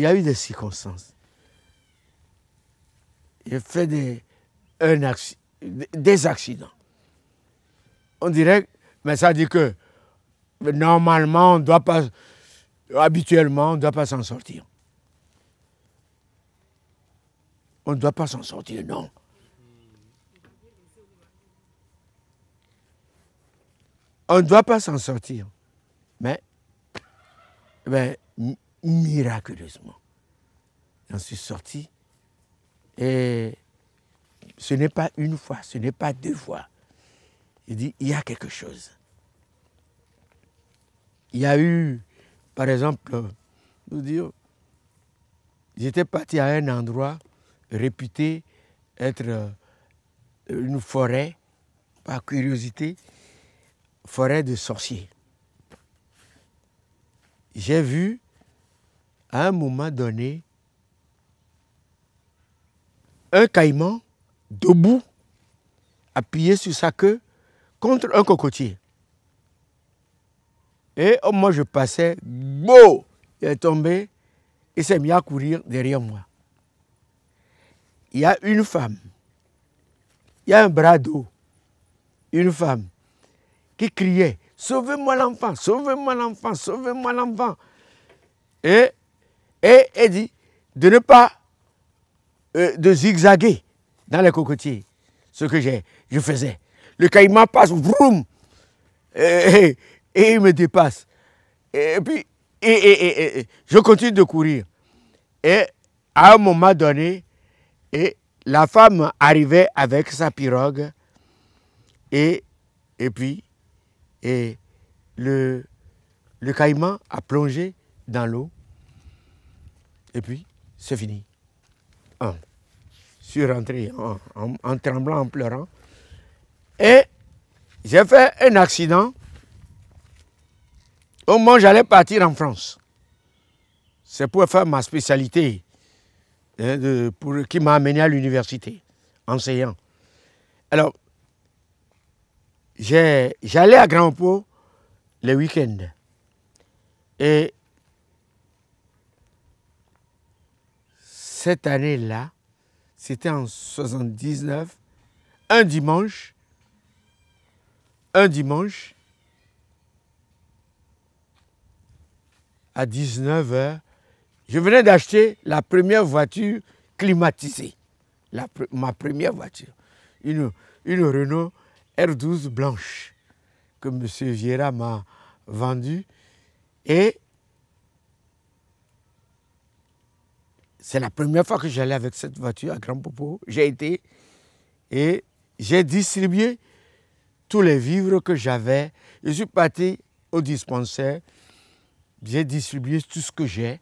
y a eu des circonstances. J'ai fait des accidents. On dirait, mais ça dit que normalement, on ne doit pas, habituellement, on ne doit pas s'en sortir. On ne doit pas s'en sortir, non. On ne doit pas s'en sortir. Mais miraculeusement, j'en suis sorti. Et ce n'est pas une fois, ce n'est pas deux fois. Il dit, il y a quelque chose. Il y a eu, par exemple, nous dire, j'étais parti à un endroit réputé être une forêt, par curiosité, forêt de sorciers. J'ai vu, à un moment donné, un caïman debout, appuyé sur sa queue, contre un cocotier. Et moi, je passais, beau, il est tombé, il s'est mis à courir derrière moi. Il y a une femme, il y a un bras d'eau, une femme qui criait, sauvez-moi l'enfant, sauvez-moi l'enfant, sauvez-moi l'enfant. Et elle dit de ne pas de zigzaguer dans les cocotiers, ce que je faisais. Le caïman passe, vroom, et il me dépasse. Et puis, je continue de courir. Et à un moment donné, la femme arrivait avec sa pirogue, et puis le caïman a plongé dans l'eau, et puis c'est fini. Je suis rentré en tremblant, en pleurant. Et j'ai fait un accident au moment où j'allais partir en France. C'est pour faire ma spécialité qui m'a amené à l'université, enseignant. Alors, j'allais à Grand-Pau les week-ends. Et cette année-là, c'était en 79, un dimanche, à 19h, je venais d'acheter la première voiture climatisée. Ma première voiture. Une Renault R12 blanche que M. Vieira m'a vendue. Et c'est la première fois que j'allais avec cette voiture à Grand Popo. J'ai été et j'ai distribué tous les vivres que j'avais. Je suis parti au dispensaire. J'ai distribué tout ce que j'ai.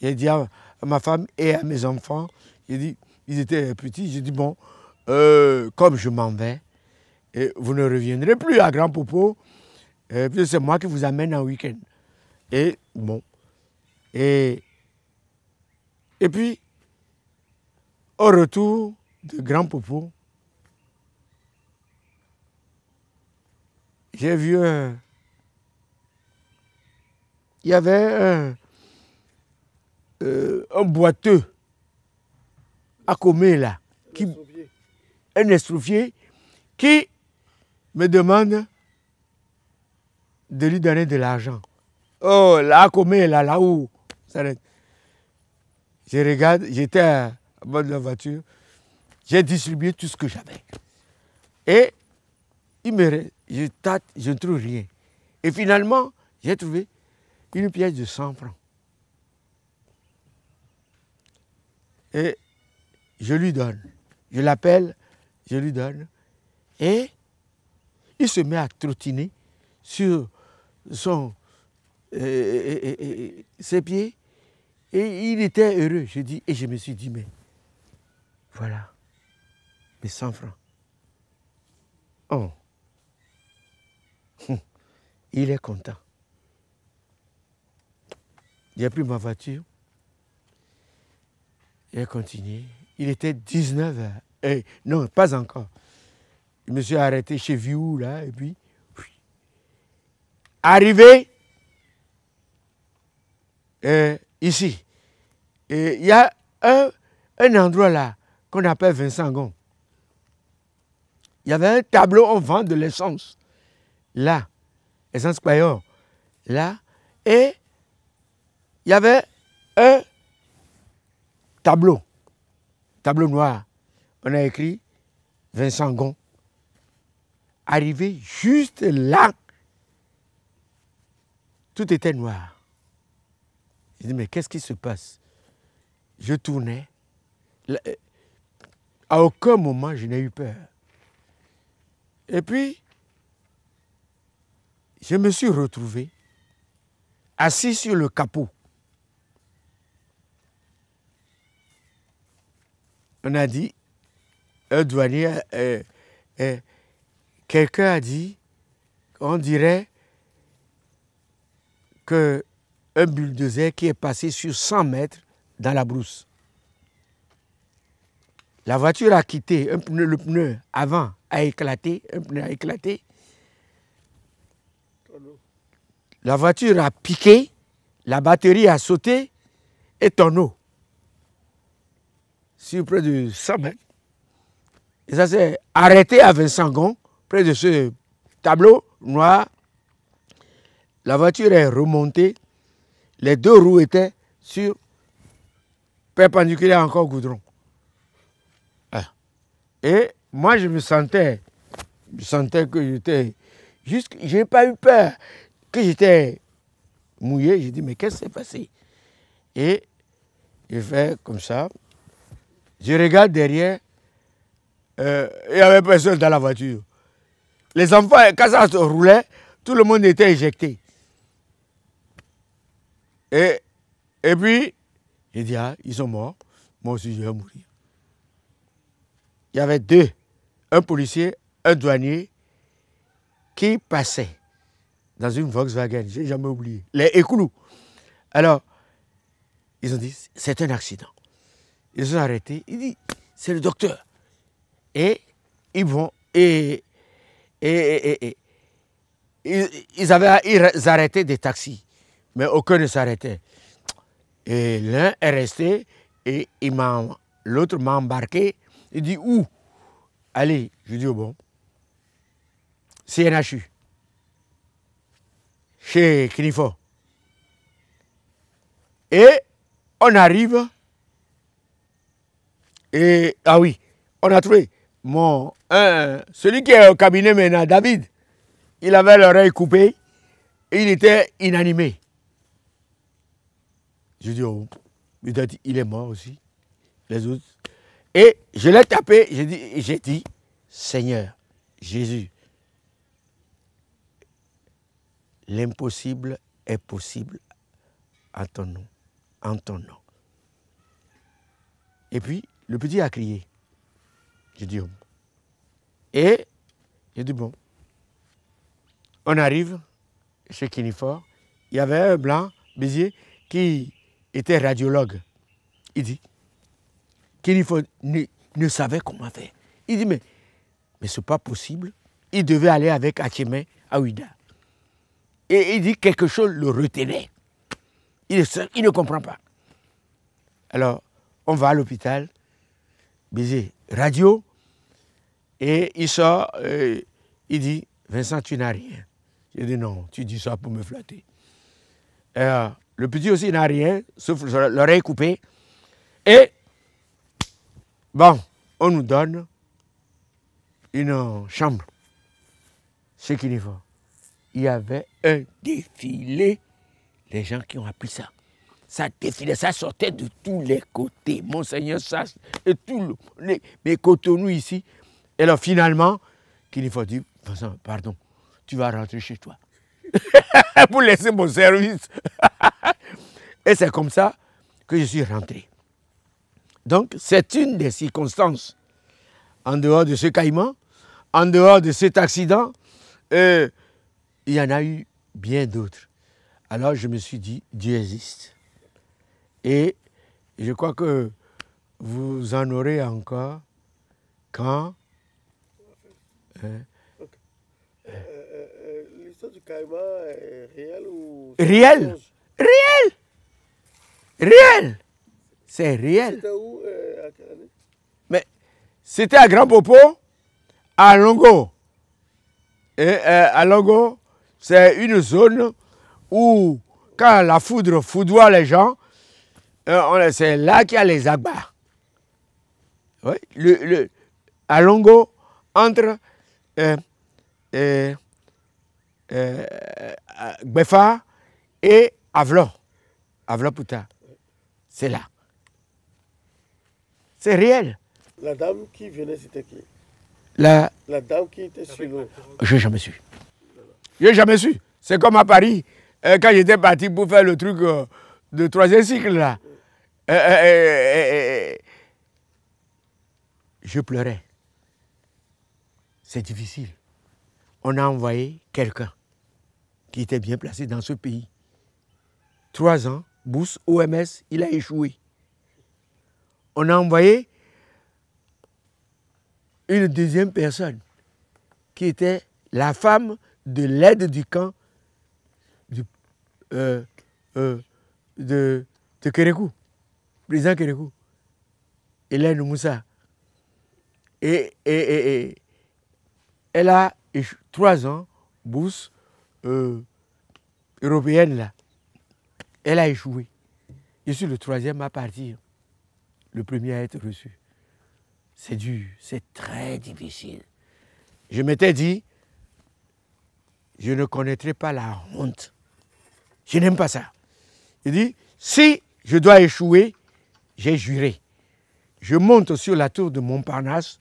J'ai dit à ma femme et à mes enfants, j'ai dit, ils étaient petits, j'ai dit, bon, comme je m'en vais, vous ne reviendrez plus à Grand Popo, puis c'est moi qui vous amène en week-end. Et bon, et puis, au retour de Grand Popo, j'ai vu il y avait un boiteux à Comé là, un estropié qui me demande de lui donner de l'argent. Oh, là, à Comé, là où ça arrête. Je regarde, j'étais à bord de la voiture, j'ai distribué tout ce que j'avais. Et je tâte, je ne trouve rien. Et finalement, j'ai trouvé une pièce de 100 francs. Et je lui donne. Je l'appelle, je lui donne. Et il se met à trottiner sur ses pieds. Et il était heureux. Et je me suis dit, mais voilà, mes 100 francs. Oh, il est content. J'ai pris ma voiture. J'ai continué. Il était 19h. Non, pas encore. Je me suis arrêté chez Viou, là, et puis... Arrivé ici, Et il y a un endroit là qu'on appelle Vincent Gon. Il y avait un tableau, on vend de l'essence. Là, essence Payor. Là, et il y avait un tableau noir. On a écrit Vincent Gon. Arrivé juste là, tout était noir. Je dis, mais qu'est-ce qui se passe? Je tournais. À aucun moment, je n'ai eu peur. Et puis, je me suis retrouvé assis sur le capot. On a dit, un douanier, quelqu'un a dit, on dirait qu'un bulldozer qui est passé sur 100 mètres dans la brousse. La voiture a quitté, le pneu avant a éclaté, un pneu a éclaté. La voiture a piqué, la batterie a sauté et tonneau. Sur près de 100 mètres. Et ça s'est arrêté à Vincent Gon, près de ce tableau noir. La voiture est remontée. Les deux roues étaient sur perpendiculaire encore au goudron. Et moi, je sentais que j'étais juste, je n'ai pas eu peur, que j'étais mouillé. J'ai dit, mais qu'est-ce qui s'est passé? Et je fais comme ça. Je regarde derrière, il n'y avait personne dans la voiture. Les enfants, quand ça se roulait, tout le monde était éjecté. Et puis, j'ai dit, ah, ils sont morts, moi aussi je vais mourir. Il y avait deux, un policier, un douanier, qui passaient dans une Volkswagen, je n'ai jamais oublié, les Écoulous. Alors, ils ont dit, c'est un accident. Ils sont arrêtés, ils disent, c'est le docteur. Et ils vont, ils arrêtaient des taxis, mais aucun ne s'arrêtait. Et l'un est resté, et l'autre m'a embarqué, il dit, où? Allez, je dis, oh bon, CNHU, chez Kinifo. Et on arrive, et, ah oui, on a trouvé celui qui est au cabinet maintenant, David, il avait l'oreille coupée, et il était inanimé. Je dis, oh, il est mort aussi, les autres. Et je l'ai tapé, j'ai dit, Seigneur, Jésus, l'impossible est possible en ton nom, en ton nom. Et puis, le petit a crié. J'ai dit, oh. Et j'ai dit, bon, on arrive chez Kinifor, il y avait un blanc, Béziers, qui était radiologue. Il dit, Kinifor ne savait comment faire. Il dit, mais ce n'est pas possible. Il devait aller avec Achemé à Ouida. Et il dit quelque chose le retenait. Il ne comprend pas. Alors, on va à l'hôpital, Béziers, radio, et il sort, il dit, Vincent, tu n'as rien. J'ai dit, non, tu dis ça pour me flatter. Le petit aussi n'a rien, sauf l'oreille coupée. Et, bon, on nous donne une chambre chez Kinifo. Il y avait un défilé, les gens qui ont appris ça. Ça défilait, ça sortait de tous les côtés. Monseigneur Sass et tous les Cotonou ici. Et alors finalement, Kinifo dit, Vincent, pardon, tu vas rentrer chez toi. Pour laisser mon service. Et c'est comme ça que je suis rentré. Donc, c'est une des circonstances. En dehors de ce caïman, en dehors de cet accident, il y en a eu bien d'autres. Alors, je me suis dit, Dieu existe. Et je crois que vous en aurez encore quand... L'histoire du caïman est réelle ou... Réel! Réel! Réel! C'est réel. C'était où, à quelle année? Mais c'était à Grand Popo, à Longo. Et à Longo, c'est une zone où, quand la foudre foudroie les gens, c'est là qu'il y a les agbas. Oui, à Longo, entre Gbefa et Avlon. Avlon-Pouta. C'est là. C'est réel. La dame qui venait, c'était qui? La dame qui était sur l'eau. Je n'ai jamais su. Je n'ai jamais su. C'est comme à Paris, quand j'étais parti pour faire le truc de 3e cycle là. Je pleurais. C'est difficile. On a envoyé quelqu'un qui était bien placé dans ce pays. 3 ans, bourse OMS, il a échoué. On a envoyé une deuxième personne qui était la femme de l'aide du camp de Kérékou, président Kérékou, Hélène Moussa. Et elle a 3 ans, bourse européenne là. Elle a échoué. Je suis le 3e à partir. Le premier à être reçu. C'est dur, c'est très difficile. Je m'étais dit, je ne connaîtrai pas la honte. Je n'aime pas ça. Je dis, si je dois échouer, j'ai juré. Je monte sur la tour de Montparnasse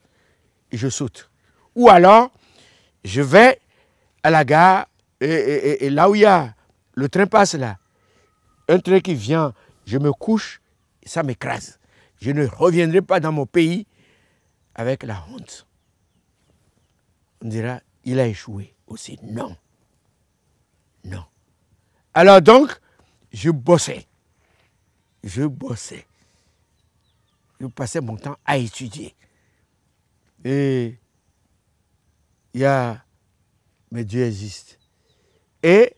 et je saute. Ou alors, je vais à la gare et là où il y a le train passe là, un train qui vient, je me couche, ça m'écrase. Je ne reviendrai pas dans mon pays avec la honte. On dira, il a échoué aussi. Non. Non. Alors donc, je bossais. Je bossais. Je passais mon temps à étudier. Et il y a, mais Dieu existe. Et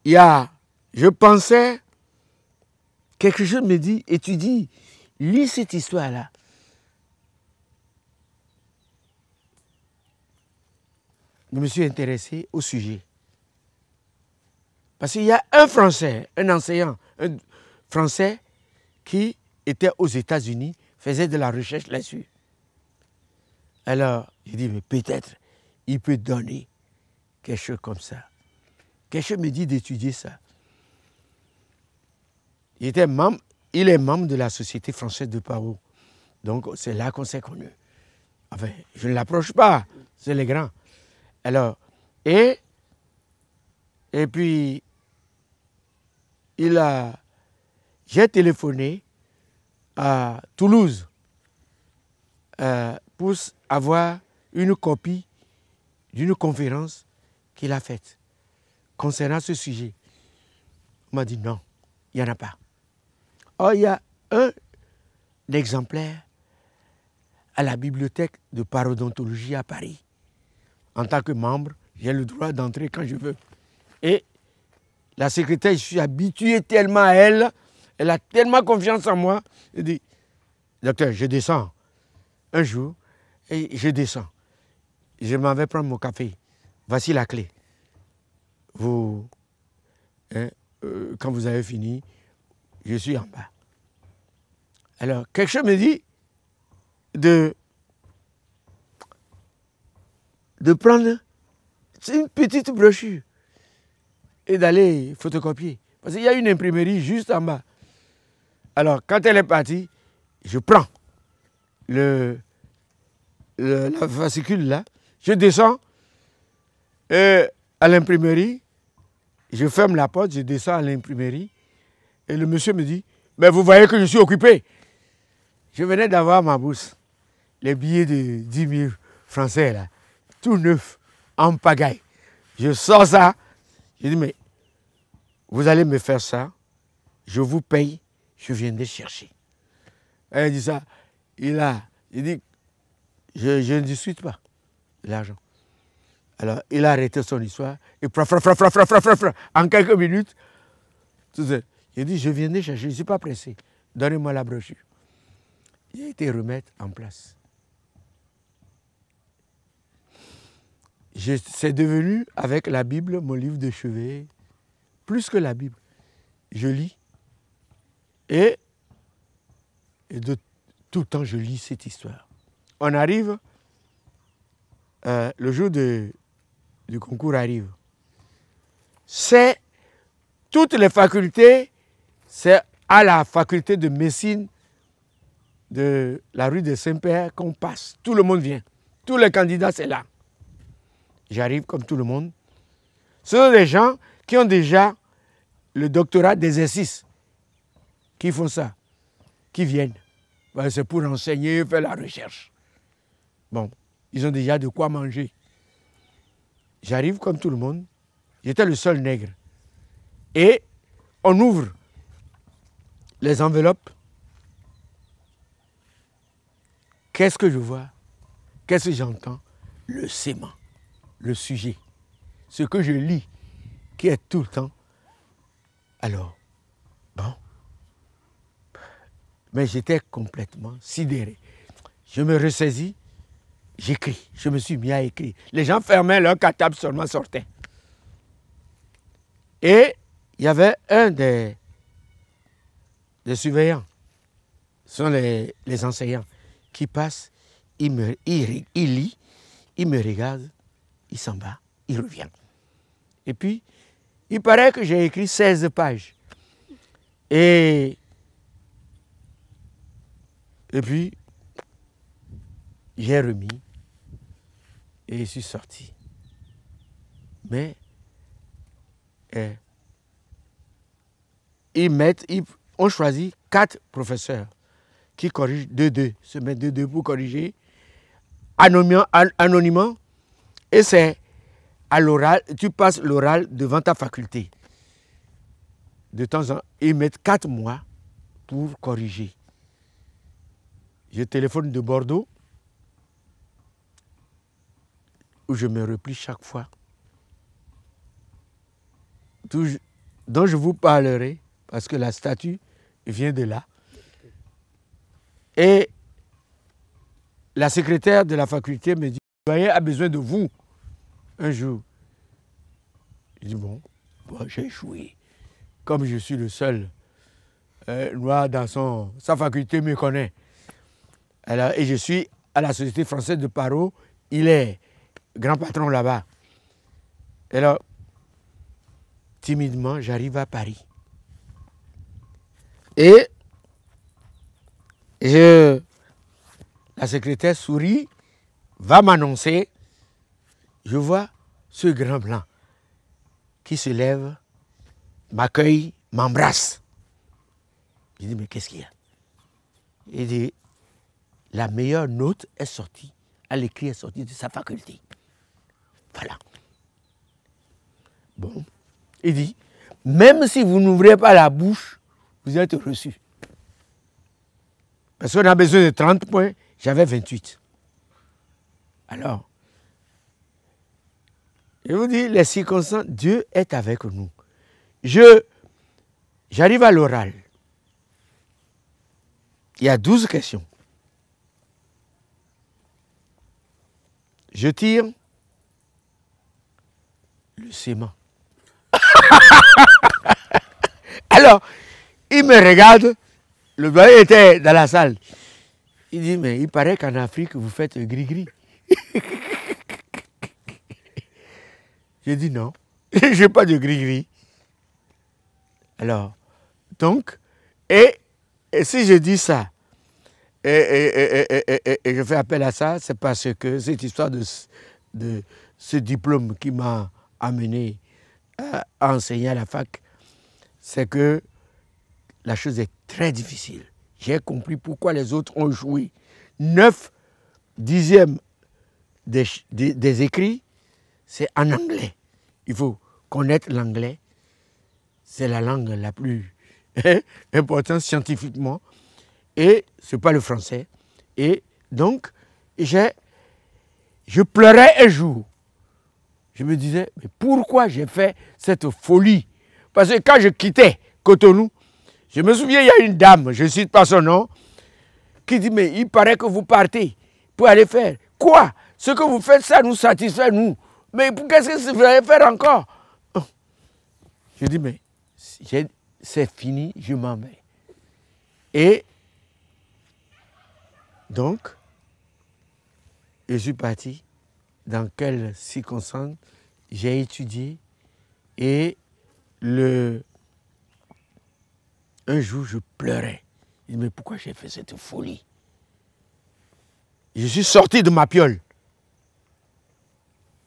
il y a, je pensais, quelque chose me dit, étudie, lis cette histoire-là. Je me suis intéressé au sujet. Parce qu'il y a un Français, un enseignant, un Français qui était aux États-Unis, faisait de la recherche là-dessus. Alors, j'ai dit, mais peut-être, il peut donner quelque chose comme ça. Quelque chose me dit d'étudier ça. Il est membre de la Société française de Pau. Donc, c'est là qu'on s'est connus. Enfin, je ne l'approche pas, c'est les grands. Alors, et puis, j'ai téléphoné à Toulouse pour avoir une copie d'une conférence qu'il a faite concernant ce sujet. On m'a dit non, il n'y en a pas. Or, il y a un exemplaire à la bibliothèque de parodontologie à Paris. En tant que membre, j'ai le droit d'entrer quand je veux. Et la secrétaire, je suis habitué tellement à elle, elle a tellement confiance en moi. Elle dit, docteur, je descends un jour et je descends. Je m'en vais prendre mon café. Voici la clé. Vous, quand vous avez fini, je suis en bas. Alors, quelque chose me dit de prendre une petite brochure et d'aller photocopier. Parce qu'il y a une imprimerie juste en bas. Alors, quand elle est partie, je prends la fascicule là, je descends à l'imprimerie, je ferme la porte, je descends à l'imprimerie et le monsieur me dit, mais vous voyez que je suis occupé. Je venais d'avoir ma bourse, les billets de 10 000 français là, tout neuf, en pagaille. Je sors ça, je dis, mais vous allez me faire ça, je vous paye, je viendrai chercher. Elle dit ça, il dit, je ne discute pas l'argent. Alors, il a arrêté son histoire, et en quelques minutes, j'ai dit, je viendrai chercher, je ne suis pas pressé. donnez-moi la brochure. J'ai été remettre en place. C'est devenu, avec la Bible, mon livre de chevet, plus que la Bible. Je lis. Et de tout le temps, je lis cette histoire. On arrive, le jour du concours arrive. C'est toutes les facultés, c'est à la faculté de médecine de la rue de Saint-Père qu'on passe. Tout le monde vient. Tous les candidats, c'est là. J'arrive comme tout le monde. Ce sont des gens qui ont déjà le doctorat d'exercice, qui font ça, qui viennent. Ben, c'est pour enseigner, faire la recherche. Bon, ils ont déjà de quoi manger. J'arrive comme tout le monde. J'étais le seul nègre. Et on ouvre les enveloppes. Qu'est-ce que je vois? Qu'est-ce que j'entends? Le sément, le sujet. Ce que je lis, qui est tout le temps. Alors, bon. Mais j'étais complètement sidéré. Je me ressaisis, j'écris. Je me suis mis à écrire. Les gens fermaient leur cartable, seulement sortaient. Et il y avait un des surveillants, ce sont les enseignants, qui passe, il lit, il me regarde, il s'en va, il revient. Et puis, il paraît que j'ai écrit 16 pages. Et puis, j'ai remis et je suis sorti. Mais on choisit 4 professeurs qui corrigent 2-2, se mettent 2-2 pour corriger anonymement. Et c'est à l'oral, tu passes l'oral devant ta faculté. De temps en temps, ils mettent 4 mois pour corriger. Je téléphone de Bordeaux, où je me replie chaque fois. Dont je vous parlerai, parce que la statue vient de là. Et la secrétaire de la faculté me dit, le doyen a besoin de vous un jour. Je dis, bon j'ai échoué. Comme je suis le seul noir dans sa faculté me connaît. Alors, et je suis à la Société française de Paro, il est grand patron là-bas. Alors, timidement, j'arrive à Paris. Et la secrétaire sourit, va m'annoncer. Je vois ce grand blanc qui se lève, m'accueille, m'embrasse. Je dis, mais qu'est-ce qu'il y a? Il dit, la meilleure note est sortie, à l'écrit est sortie de sa faculté. Voilà. Bon. Il dit, même si vous n'ouvrez pas la bouche, vous êtes reçu. Parce qu'on a besoin de 30 points, j'avais 28. Alors, je vous dis, les circonstances, Dieu est avec nous. J'arrive à l'oral. Il y a 12 questions. Je tire le sément. Alors, il me regarde, le doyen était dans la salle. Il dit, mais il paraît qu'en Afrique, vous faites gris-gris. J'ai dit non, je n'ai pas de gris-gris. Alors, donc, et si je dis ça, et je fais appel à ça, c'est parce que cette histoire de ce diplôme qui m'a amené à enseigner à la fac, c'est que la chose est très difficile. J'ai compris pourquoi les autres ont joué 9/10 des écrits, c'est en anglais. Il faut connaître l'anglais. C'est la langue la plus importante scientifiquement. Et ce n'est pas le français. Et donc, je pleurais un jour. Je me disais, mais pourquoi j'ai fait cette folie? Parce que quand je quittais Cotonou, Je me souviens, il y a une dame, je ne cite pas son nom, qui dit, mais il paraît que vous partez pour aller faire. Quoi? Ce que vous faites, ça nous satisfait, nous. Mais qu'est-ce que vous allez faire encore? Je dis, mais c'est fini, je m'en vais. Et donc, je suis parti. Dans quelles circonstances j'ai étudié. Et un jour, je pleurais. Je dis, mais pourquoi j'ai fait cette folie? Je suis sorti de ma piole.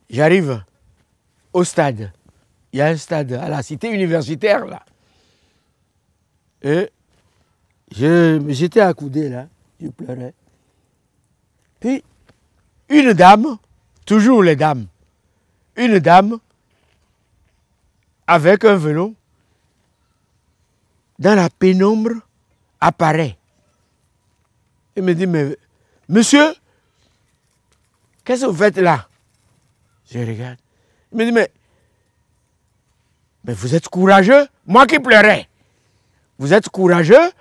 J'arrive au stade. Il y a un stade à la cité universitaire, là. Et j'étais accoudé, là. Je pleurais. Puis, une dame, toujours les dames, une dame avec un vélo, dans la pénombre, apparaît. Elle me dit, mais monsieur, qu'est-ce que vous faites là? Je regarde. Il me dit, mais vous êtes courageux? Moi qui pleurais. Vous êtes courageux?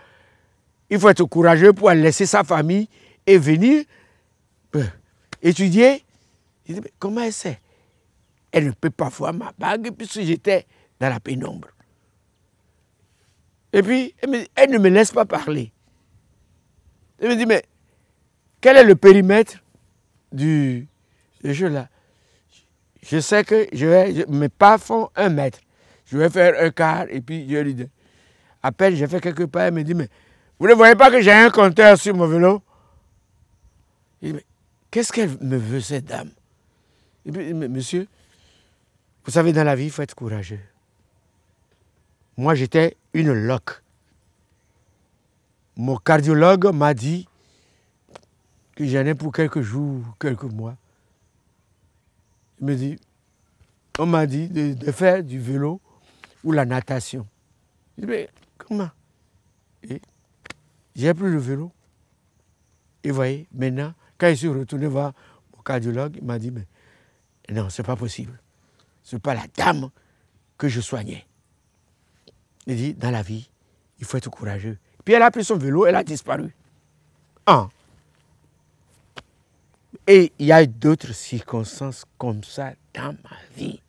Il faut être courageux pour laisser sa famille et venir étudier. Je dis, mais comment elle sait? Elle ne peut pas voir ma bague puisque j'étais dans la pénombre. Et puis, elle ne me laisse pas parler. Elle me dit, mais quel est le périmètre du jeu là? Je sais que mes pas font 1 mètre. Je vais faire 1 quart et puis je lui dis. À peine j'ai fait quelques pas, elle me dit, mais vous ne voyez pas que j'ai un compteur sur mon vélo? Je dis, mais qu'est-ce qu'elle me veut, cette dame? Et puis, mais monsieur, vous savez, dans la vie, il faut être courageux. Moi, j'étais une loque. Mon cardiologue m'a dit que j'en ai pour quelques jours, quelques mois. Il me dit, on m'a dit de faire du vélo ou la natation. Je dis, mais comment? Et j'ai pris le vélo. Et vous voyez, maintenant, quand je suis retourné voir mon cardiologue, il m'a dit, mais non, ce n'est pas possible. Ce n'est pas la dame que je soignais. Il dit, dans la vie, il faut être courageux. Puis elle a pris son vélo, elle a disparu. Et il y a d'autres circonstances comme ça dans ma vie.